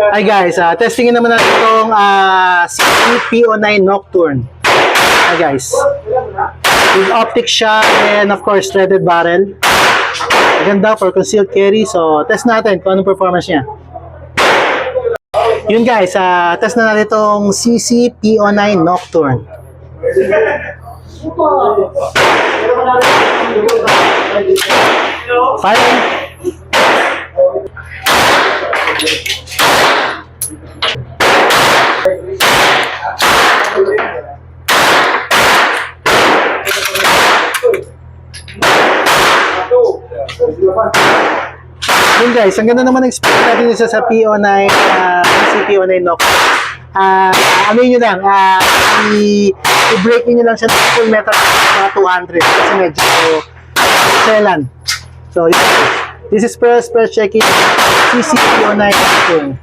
Hi guys, testingin naman natin itong CCPO9 Nocturne. Hi guys. With optic shot and of course threaded barrel. Maganda for concealed carry. So test natin kung anong performance niya. Yun guys, test na natin itong CCPO9 Nocturne. Fire. Yun guys, ang ganda naman ng speed natin isa sa PO9, CCPO9 Nocturne. Ano nyo lang, i-break nyo lang siya ng full metal mga 200 kasi medyo selan. So, this is first checking CCPO9 Nocturne.